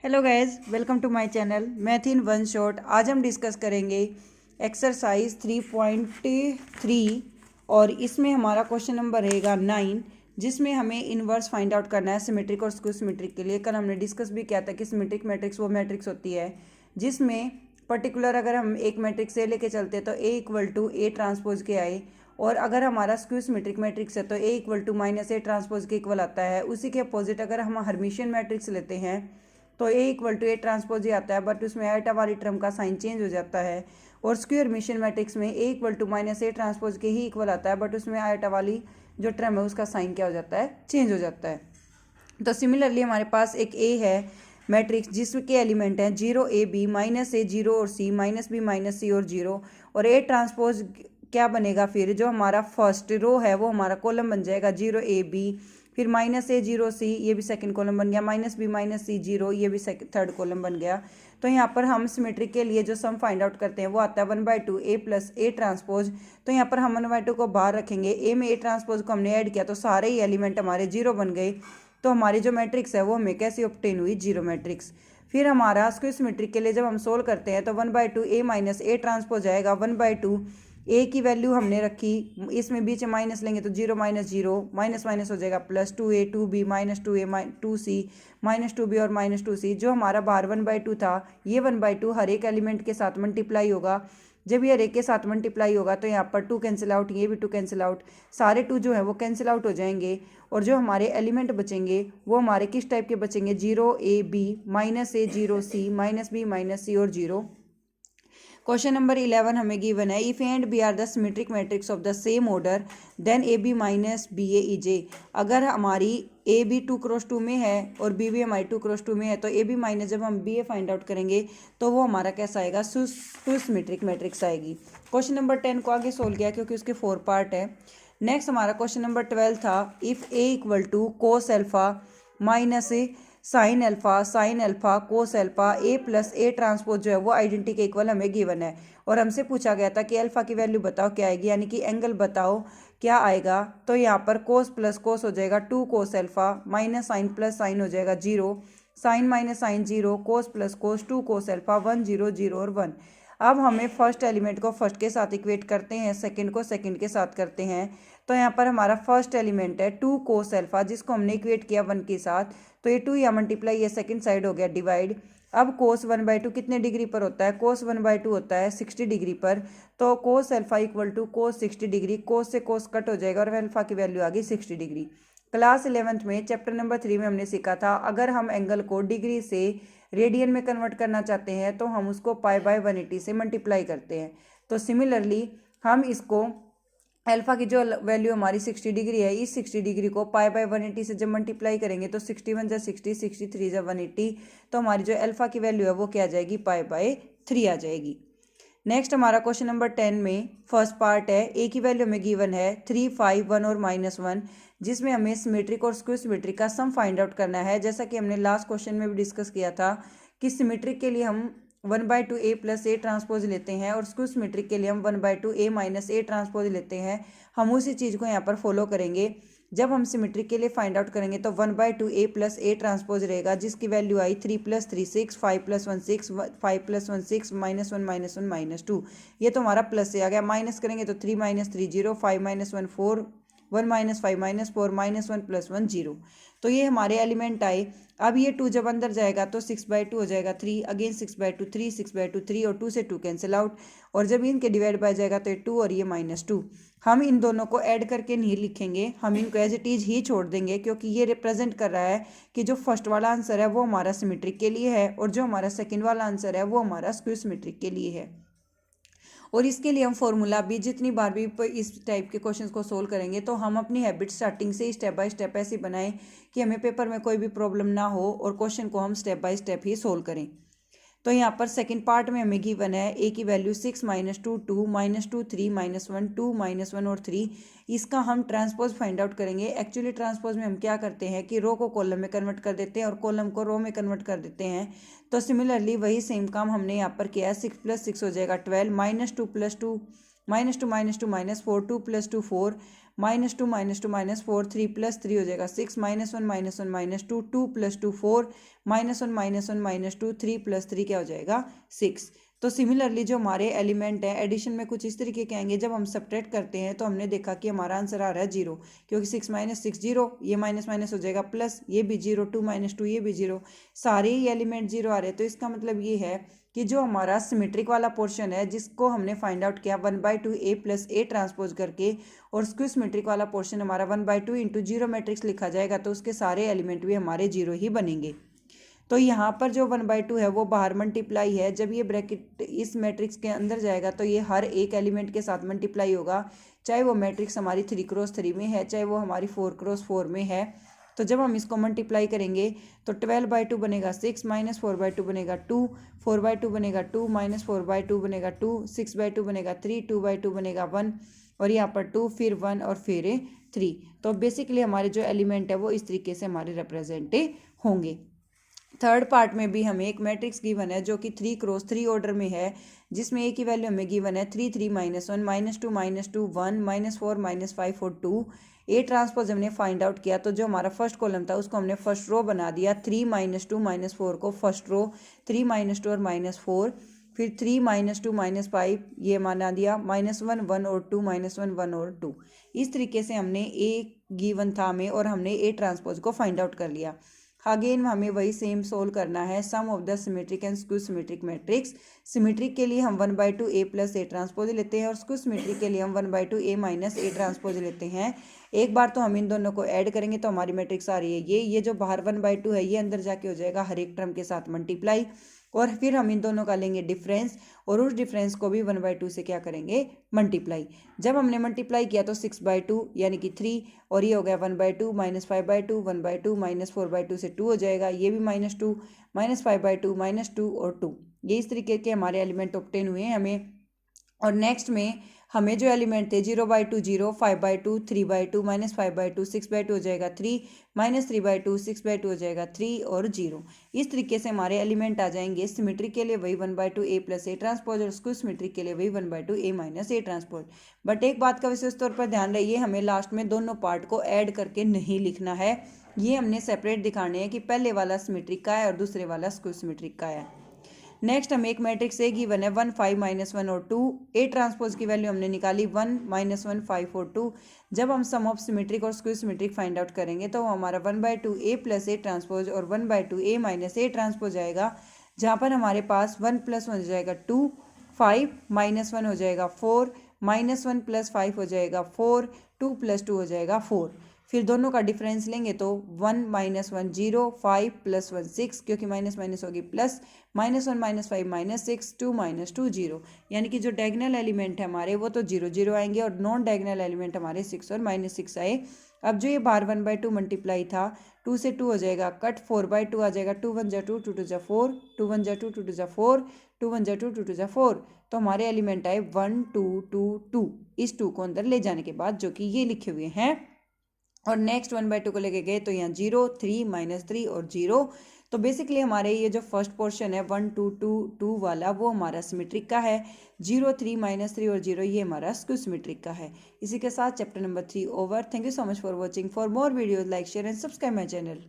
Hello guys, welcome to my channel math in one shot. आज हम discuss करेंगे exercise 3.3 और इसमें हमारा क्वेश्चन नंबर रहेगा 9, जिसमें हमें इनवर्स फाइंड आउट करना है सिमेट्रिक और स्क्यू सिमेट्रिक के लिए। कल हमने डिस्कस भी किया था कि सिमेट्रिक मैट्रिक्स वो मैट्रिक्स होती है जिसमें पर्टिकुलर अगर हम एक मैट्रिक्स ए लेके चलते हैं तो A equal to A transpose के आए, और अगर हमारा स्क्यू सिमेट्रिक मैट्रिक्स है तो A equal to minus A transpose के इक्वल आता है। उसी के अपोजिट अगर हम हर्मिशियन मैट्रिक्स लेते हैं तो A equal to A transpose ही आता है, बट उसमें आइटा वाली टर्म का साइन चेंज हो जाता है। और स्क्वायर हर्मिशियन मैट्रिक्स में A equal to minus A transpose के ही इक्वल आता है, बट उसमें आइटा वाली जो टर्म है उसका साइन क्या हो जाता है, चेंज हो जाता है। तो सिमिलरली हमारे पास एक ए है मैट्रिक्स जिसके एलिमेंट हैं 0 ए बी माइनस ए 0 और सी माइनस बी माइनस सी और 0, और ए ट्रांसपोज क्या बनेगा, फिर जो हमारा फर्स्ट रो है वो हमारा कॉलम बन जाएगा 0 ए बी, फिर माइनस ए 0 सी, ये भी सेकंड कॉलम बन गया, माइनस बी माइनस सी 0, ये भी थर्ड कॉलम बन गया। तो यहाँ पर हम सिमेट्रिक के लिए जो सम फाइंड आउट करते हैं वो आता है 1/2 ए प्लस ए ट्रांसपोज। तो यहाँ पर हम 1/2 को बाहर रखेंगे, ए में ए ट्रांसपोज को हमने ऐड किया तो सारे ही एलिमेंट हमारे 0 बन गए। तो हमारी जो मैट्रिक्स है वो हमें कैसे ऑब्टेन हुई, 0 मैट्रिक्स। फिर हमारा स्क्वायर सिमेट्रिक के लिए जब हम सोल्व करते हैं तो 1/2 ए माइनस ए ट्रांसपोज आएगा। 1/2 ए की वैल्यू हमने रखी, इसमें बीच में माइनस लेंगे तो 0 माइनस 0 माइनस माइनस हो जाएगा plus 2a 2b minus 2a 2c minus 2b और माइनस 2c। जो हमारा बाहर 1/2 था, ये 1/2 हर एक एलिमेंट के साथ मल्टीप्लाई होगा। जब ये हर एक के साथ मल्टीप्लाई होगा तो यहाँ पर 2 कैंसिल आउट, ये भी 2 कैंसिल आउट, सारे 2 जो है वो कैंसिल आउट हो जाएंगे। और जो हमारे एलिमेंट बचेंगे वो हमारे किस टाइप के बचेंगे, 0 A B minus A 0 C minus B minus C और 0। क्वेश्चन नंबर 11 हमें गिवन है, if A and B are the symmetric matrix of the same order then A B minus B A is A. अगर हमारी A B 2x2 में है और B भी हमारी 2x2 में है तो ए बी माइनस जब हम बी ए फाइंड आउट करेंगे तो वो हमारा कैसा आएगा, सिमेट्रिक मैट्रिक्स आएगी। क्वेश्चन नंबर 10 को आगे सोल्व किया क्योंकि उसके 4 पार्ट है। नेक्स्ट हमारा क्वेश्चन नंबर 12 था, if A equal to cos alpha minus sine alpha cos alpha A plus A transpose जो है वो आइडेंटिटी के इक्वल हमें गिवन है। और हमसे पूछा गया था कि अल्फा की वैल्यू बताओ क्या आएगी, यानी कि एंगल बताओ क्या आएगा। तो यहाँ पर कोस प्लस कोस हो जाएगा 2 cos alpha minus sine plus sine हो जाएगा 0, sine minus sine 0, cos plus cos 2 cos alpha 1 0 0 और 1। अब हमें फर्स्ट एलिमेंट को फर्स्ट के साथ इक्वेट करते हैं, सेकंड को सेकंड के साथ करते हैं। तो यहाँ पर हमारा फर्स्ट एलिमेंट है 2 कोस अल्फा जिसको हमने इक्वेट किया 1 के साथ, तो ये 2 या मल्टीप्लाई, ये सेकंड साइड हो गया डिवाइड। अब कोस 1/2 कितने डिग्री पर होता है, कोस 1/2 होता है 60 डिग्री पर। तो cos alpha equal to cos 60 degree, cos से कोस कट हो जाएगा और अल्फा की वैल्यू आ गई 60 डिग्री। क्लास 11th में चैप्टर नंबर 3 में हमने सीखा था, अगर हम एंगल को डिग्री से रेडियन में कन्वर्ट करना चाहते हैं तो हम उसको π/180 से मल्टीप्लाई करते हैं। तो सिमिलरली हम इसको अल्फा की जो वैल्यू हमारी 60 डिग्री है, इस 60 डिग्री को π/180 से जब मल्टीप्लाई करेंगे तो 61 जा 60 63 जा 180, तो हमारी जो अल्फा की वैल्यू है वो क्या आ जाएगी, π/3 आ जाएगी। नेक्स्ट हमारा क्वेश्चन नंबर 10 में फर्स्ट पार्ट है, ए की वैल्यू हमें गिवन है 3 5 1 और -1, जिसमें हमें सिमेट्रिक और स्क्यू सिमेट्रिक का सम फाइंड आउट करना है। जैसा कि हमने लास्ट क्वेश्चन में भी डिस्कस किया था कि सिमेट्रिक के लिए हम 1/2 ए प्लस ए ट्रांसपोज लेते हैं और स्क्यू सिमेट्रिक के लिए हम 1/2 ए माइनस ए ट्रांसपोज लेते हैं। हम उसी चीज़ को यहाँ पर फॉलो करेंगे। जब हम सिमेट्रिक के लिए फाइंड आउट करेंगे तो 1/2 ए प्लस ए ट्रांसपोज रहेगा, जिसकी वैल्यू आई 3 + 3 6 5 + 1 6 5 + 1 6 -1 -1 -2। ये तो हमारा प्लस से आ गया, माइनस करेंगे तो 3 - 3 0 5 - 1 4 1 - 5 - 4 -1 + 1 0। तो ये हमारे एलिमेंट आए। अब ये 2 जब अंदर जाएगा तो 6/2 हो जाएगा 3, अगेन 6/2 3 6/2 3 और 2 से 2 कैंसिल आउट, और जब इनके डिवाइड बाय जाएगा तो ये 2 और ये -2। हम इन दोनों को ऐड करके नहीं लिखेंगे, हम इनको एज इट इज ही छोड़ देंगे, क्योंकि ये रिप्रेजेंट कर रहा है कि जो फर्स्ट वाला आंसर है वो हमारा सिमेट्रिक के लिए है और जो हमारा सेकेंड वाला आंसर है वो हमारा स्क्यू सिमेट्रिक के लिए है। और इसके लिए हम फॉर्मूला भी जितनी बार भी इस टाइप के क्वेश्चंस को सोल्व करेंगे तो हम अपनी हैबिट स्टार्टिंग से स्टेप बाय स्टेप ऐसी बनाएं कि हमें पेपर में कोई भी प्रॉब्लम ना हो और क्वेश्चन को हम step by step he solve करें। तो यहाँ पर सेकंड पार्ट में हमें गिवन है ए की वैल्यू 6 - 2 2 -2 3 -1 2 -1 और 3। इसका हम ट्रांसपोज फाइंड आउट करेंगे। एक्चुअली ट्रांसपोज में हम क्या करते हैं कि रो को कॉलम में कन्वर्ट कर देते हैं और कॉलम को रो में कन्वर्ट कर देते हैं। तो सिमिलरली वही सेम काम हमने यहाँ पर किया है। 6 + 6 हो जाएगा 12 -2 + 2 -2 -2 -4 2 + 2 4 -2 -2 -4 3 + 3 हो जाएगा 6 -1 -1 -2 2 + 2 4 -1 -1 -2 3 + 3 क्या हो जाएगा 6। तो सिमिलरली जो हमारे एलिमेंट है एडिशन में कुछ इस तरीके के आएंगे। जब हम सब्ट्रैक्ट करते हैं तो हमने देखा कि हमारा आंसर आ रहा है 0, क्योंकि 6 - 6 0, ये माइनस माइनस हो जाएगा प्लस, ये भी 0, 2 - 2 ये भी 0, सारे ही एलिमेंट 0 आ रहे हैं। तो इसका मतलब ये है कि जो हमारा सिमेट्रिक वाला पोर्शन है जिसको हमने फाइंड आउट किया 1/2 A + A ट्रांसपोज करके, और स्क्यू सिमेट्रिक वाला पोर्शन हमारा 1/2 × 0 मैट्रिक्स लिखा जाएगा, तो उसके सारे एलिमेंट भी हमारे 0 ही बनेंगे। तो यहाँ पर जो 1/2 है वो बाहर मल्टीप्लाई है, जब ये ब्रैकेट इस मैट्रिक्स के अंदर जाएगा तो ये हर एक एलिमेंट के साथ मल्टीप्लाई होगा, चाहे वो मैट्रिक्स हमारी 3x3 में है, चाहे वो हमारी 4x4 में है। तो जब हम इसको मल्टीप्लाई करेंगे तो 12/2 बनेगा 6, -4/2 बनेगा 2, 4/2 बनेगा 2, -4/2 बनेगा 2, 6/2 बनेगा 3, 2/2 बनेगा 1, और यहाँ पर 2 फिर 1 और फिर 3। तो बेसिकली हमारे जो एलिमेंट है वो इस तरीके से हमारे रिप्रेजेंट होंगे। थर्ड पार्ट में भी हमें एक मैट्रिक्स गिवन है जो कि 3x3 ऑर्डर में है, जिसमें ए की वैल्यू हमें गिवन है 3 3 -1 -2 -2 1 -4 -5 और 2। ए ट्रांसपोज हमने फाइंड आउट किया, तो जो हमारा फर्स्ट कॉलम था उसको हमने फर्स्ट रो बना दिया, 3 -2 -4 को फर्स्ट रो, 3 -2 और -4, फिर 3 -2 -5 ये माना दिया, -1 1 और 2 -1 1 और 2। इस तरीके से हमने ए गिवन था हमें और हमने ए ट्रांसपोज को फाइंड आउट कर लिया। अगेन हमें वही सेम सोल्व करना है, sum of the symmetric and skew symmetric matrix. Symmetric के लिए हम 1/2 A + A ट्रांसपोज लेते हैं, और स्क्यू सिमेट्रिक के लिए हम 1/2 A - A ट्रांसपोज लेते हैं। एक बार तो हम इन दोनों को ऐड करेंगे तो हमारी मैट्रिक्स आ रही है ये जो बाहर 1/2 है ये अंदर जाके हो जाएगा हर एक टर्म के साथ मल्टीप्लाई, और फिर हम इन दोनों का लेंगे डिफरेंस, और उस डिफरेंस को भी 1/2 से क्या करेंगे मल्टीप्लाई। जब हमने मल्टीप्लाई किया तो 6/2 यानी कि 3, और ये हो गया 1/2 -5/2 1/2 -4/2 से 2 हो जाएगा, ये भी -2 -5/2 -2 और 2। ये इस तरीके के हमारे एलिमेंट ऑब्टेन हुए हैं हमें। और नेक्स्ट में हमें जो एलिमेंट थे 0/2 0, 5/2 3/2 -5/2 6/2 हो जाएगा 3, -3/2 6/2 हो जाएगा 3 और 0। इस तरीके से हमारे एलिमेंट आ जाएंगे। सिमेट्रिक के लिए वही 1/2 A + A ट्रांसपोज, और स्क्यू सिमेट्रिक के लिए वही 1/2 A - A ट्रांसपोज। बट एक बात का विशेष तौर पर ध्यान रहिए, हमें लास्ट में दोनों पार्ट को ऐड करके नहीं लिखना है, ये हमने सेपरेट दिखाने हैं कि पहले वाला सिमेट्रिक का है और दूसरे वाला स्क्यू सिमेट्रिक का है। नेक्स्ट हमें एक मैट्रिक्स ए गिवन है 1 5 -1 और 2। ए ट्रांसपोज की वैल्यू हमने निकाली 1 -1 5 और 2। जब हम सम ऑफ सिमेट्रिक और स्क्यू सिमेट्रिक फाइंड आउट करेंगे तो हमारा 1/2 A + A ट्रांसपोज और 1/2 A - A ट्रांसपोज आएगा, जहाँ पर हमारे पास 1 + 1 हो जाएगा 2, 5 -1 हो जाएगा 4, -1 + 5 हो जाएगा 4, 2 + 2 हो जाएगा 4। फिर दोनों का डिफरेंस लेंगे तो 1 - 1 0, 5 + 1 6, क्योंकि माइनस माइनस होगी प्लस, -1 -5 -6, 2 -2 0, यानी कि जो डायगोनल एलिमेंट है हमारे वो तो 0 0 आएंगे, और नॉन डायगोनल एलिमेंट हमारे 6 और -6 आए। अब जो ये बार 1/2 मल्टीप्लाई था 2 से 2 हो जाएगा कट, 4/2 आ जाएगा, 2 1 जा 2, 2 2 जा 4, 2 1 जा 2, 2 2 जा 4, 2 1 जा 2, 2 2 जा 4। तो हमारे एलिमेंट आए 1 2 2 2। इस 2 को अंदर ले जाने के बाद जो कि ये लिखे हुए हैं, और नेक्स्ट 1/2 को लेके गए तो यहाँ 0 3 -3 और 0। तो बेसिकली हमारे ये जो फर्स्ट पोर्शन है 1 2 2 2 वाला वो हमारा सिमेट्रिक का है, 0 3 -3 और 0 ये हमारा स्क्यू सिमेट्रिक का है। इसी के साथ chapter number 3 over. Thank you so much for watching. For more videos like share and subscribe my channel.